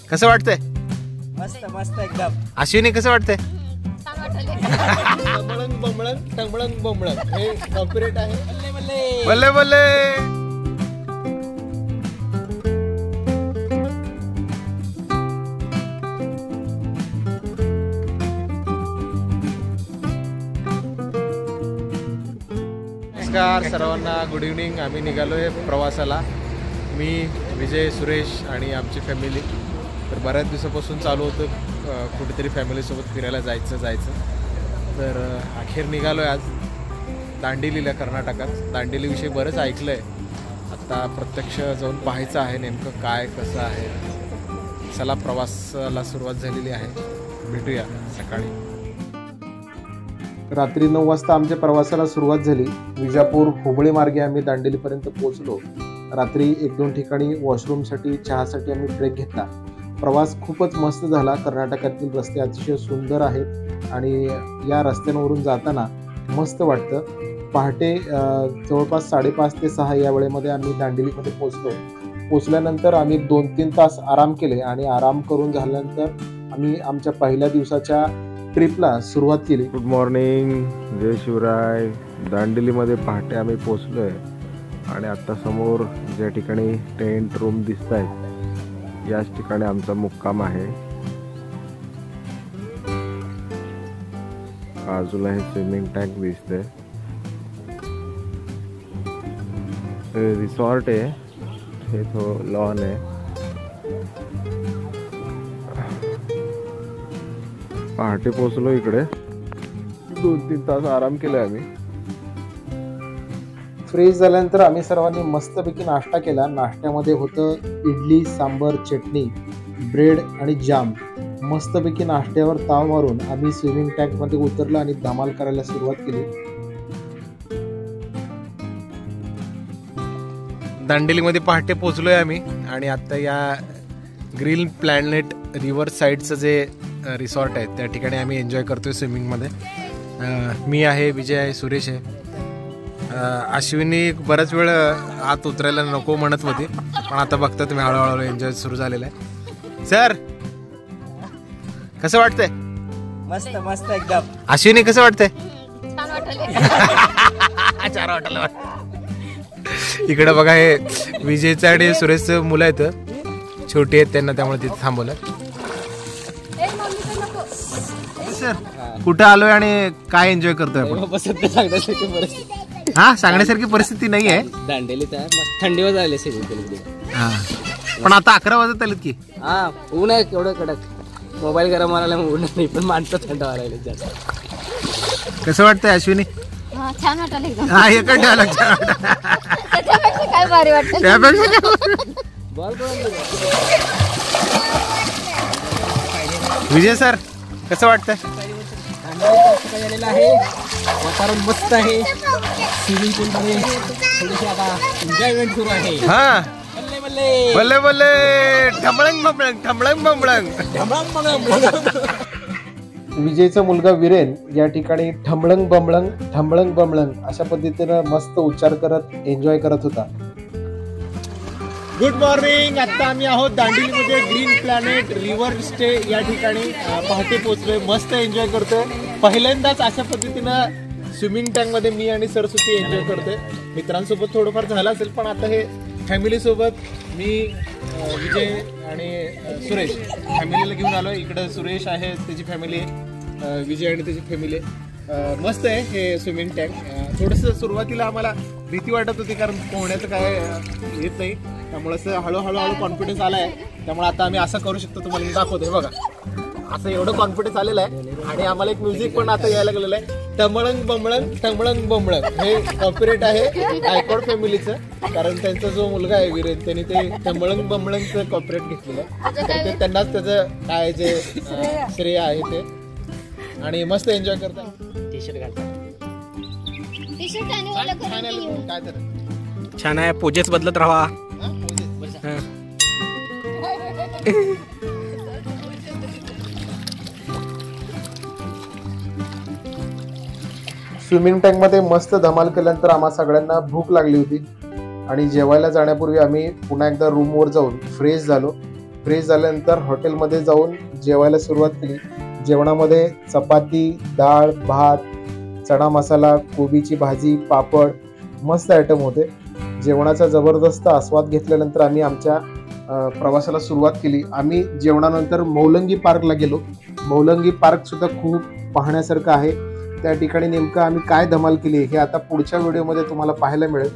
कसं वाटतंय? मस्त मस्त एकदम. अश्विनी कसं वाटतंय? टंबळंग बंबळंग टंबळंग बंबळंग हे कॉपीराइट आहे. बल्ले बल्ले. नमस्कार सर्वांना, गुड इव्हनिंग. आम्ही निघालोय प्रवासाला. मी, विजय, सुरेश आणि आमची फॅमिली. तर बऱ्याच दिवसापासून चालू होतं कुठेतरी फॅमिलीसोबत फिरायला जायचं. तर अखेर निघालो आहे आज दांडेलीला, कर्नाटकात. दांडेलीविषयी बरंच ऐकलं आहे. आता प्रत्यक्ष जाऊन पाहायचं आहे नेमकं काय कसं आहे. चला, प्रवासाला सुरुवात झालेली आहे. भेटूया सकाळी. रात्री 9 वाजता आमच्या प्रवासाला सुरुवात झाली. विजापूर हुबळी मार्गे आम्ही दांडेलीपर्यंत पोहोचलो. रात्री 1-2 ठिकाणी वॉशरूमसाठी, चहासाठी आम्ही ब्रेक घेतला. प्रवास खूपच मस्त झाला. कर्नाटकातील रस्ते अतिशय सुंदर आहेत आणि या रस्त्यांवरून जाताना मस्त वाटतं. पहाटे जवळपास 5:30 ते 6 या वेळेमध्ये आम्ही दांडेलीमध्ये पोचल्यानंतर आम्ही 2-3 तास आराम केले आणि आराम करून झाल्यानंतर आम्ही आमच्या पहिल्या दिवसाच्या ट्रिपला सुरुवात केली. गुड मॉर्निंग, जय शिवराय. दांडेलीमध्ये पहाटे आम्ही पोचलोय आणि आता समोर ज्या ठिकाणी टेंट रूम दिसत आहेत याच ठिकाणी आमचा मुक्काम आहे. बाजूला हे स्विमिंग टँक दिसतंय. रिसॉर्ट आहे, हे तो लॉन आहे. पहाटे पोचलो इकडे. 2-3 तास आराम केला आम्ही. फ्रेश झाल्यानंतर आम्ही सर्वांनी मस्तपैकी नाश्ता केला. नाश्त्यामध्ये होतं इडली, सांबर, चटणी, ब्रेड आणि जाम. मस्तपैकी नाश्त्यावर ताव मारून आम्ही स्विमिंग टँकमध्ये उतरलो आणि धमाल करायला सुरुवात केली. दांडेलीमध्ये पहाटे पोचलोय आम्ही आणि आता या ग्रीन प्लॅनेट रिव्हर साईडचं जे रिसॉर्ट आहे त्या ठिकाणी आम्ही एन्जॉय करतोय स्विमिंगमध्ये. मी आहे, विजय आहे, सुरेश आहे. अश्विनी बराच वेळ आत उतरायला नको म्हणत होती, पण आता बघता तुम्ही हळूहळू एन्जॉय सुरू झालेला आहे. सर कसं वाटतंय? मस्त मस्त एकदम. अश्विनी कसं वाटतंय? छान वाटलं. इकडे बघा, हे विजयचं आणि सुरेशचं मुलं आहेत, छोटी आहेत, त्यांना त्यामुळे तिथे थांबवलं. सर कुठं आलोय आणि काय एन्जॉय करतोय आपण? सांगण्यासारखी परिस्थिती. हा, सांगण्यासारखी परिस्थिती नाही आहे. दांडेलीत आहे, मस्त थंडीवर झाले सगळी. हा, पण आता 11 वाजत आलेत की. हा, ऊन आहे केवढं कडक. मोबाईल गरम व्हायला ऊन नाही, पण माणसं थंड व्हायला जास्त. कसं वाटतंय अश्विनी? छान वाटलं एकदम. हा, एकच डायलॉग छान त्याच्यापेक्षा काय भारी वाटतं. त्यापेक्षा बॉल विजय सर कसं वाटतंय? झालेलं आहे, वातावरण मस्त आहे. स्विमिंग पूल मध्ये थोडीशी आता एन्जॉयमेंट सुरू आहे. हा, बल्ले बल्ले बल्ले बल्ले, ठमळंग बंबळंग, ठमळंग बंबळंग. विजयचा मुलगा वीरेन या ठिकाणी ठमळंग बंबळंग अशा पद्धतीनं मस्त उच्चार करत एन्जॉय करत होता. Good morning. आता आम्ही आहोत दांडेलीमध्ये ग्रीन प्लॅनेट रिव्हर स्टे या ठिकाणी. पहाटे पोहोचलोय, मस्त एन्जॉय करतोय. पहिल्यांदाच अशा पद्धतीनं स्विमिंग टँकमध्ये मी आणि सरस्वती एन्जॉय करतोय. मित्रांसोबत थोडंफार झालं असेल, पण आता हे फॅमिलीसोबत मी, विजय आणि सुरेश फॅमिलीला घेऊन आलोय. इकडं सुरेश आहे, त्याची फॅमिली आहे, विजय आणि त्याची फॅमिली आहे. मस्त आहे हे स्विमिंग टँक. थोडंसं सुरुवातीला आम्हाला भीती वाटत होती, कारण पोहण्याचं काय येत नाही, त्यामुळे असं हळूहळू कॉन्फिडन्स आला आहे. त्यामुळे आता आम्ही असं करू शकतो, तुम्हाला मी दाखवतोय बघा. असं एवढं कॉन्फिडन्स आलेलं आहे आणि आम्हाला एक म्युझिक पण आता यायला गेलेलं आहे. टमळंग बंबळंग हे कॉपीराइट आहे आयकॉड फॅमिलीचं, कारण त्यांचा जो मुलगा आहे वीरेन, त्यांनी ते टमळंग बंबळंगचं कॉपीराइट घेतलेलं, तर त्यांनाच त्याचं काय जे श्रेय आहे ते. आणि मस्त एन्जॉय करतात. टी शर्ट घालतात. काय तर छान आहे. पोजेस बदलत राहा. स्विमिंग टँकमध्ये मस्त धमाल केल्यानंतर आम्हा सगळ्यांना भूक लागली होती आणि जेवायला जाण्यापूर्वी आम्ही पुन्हा एकदा रूमवर जाऊन फ्रेश झालो फ्रेश झाल्यानंतर हॉटेलमध्ये जाऊन जेवायला सुरुवात केली. जेवणामध्ये चपाती, डाळ, भात, चणा मसाला, कोबीची भाजी, पापड, मस्त आयटम होते. जेवणाचा जबरदस्त आस्वाद घेतल्यानंतर आम्ही आमच्या प्रवासाला सुरुवात केली. आम्ही जेवणानंतर मौलंगी पार्कला गेलो. मौलंगी पार्क सुद्धा खूप पाहण्यासारखं आहे. त्या ठिकाणी नेमकं आम्ही काय धमाल केली हे आता पुढच्या व्हिडिओमध्ये तुम्हाला पाहायला मिळेल.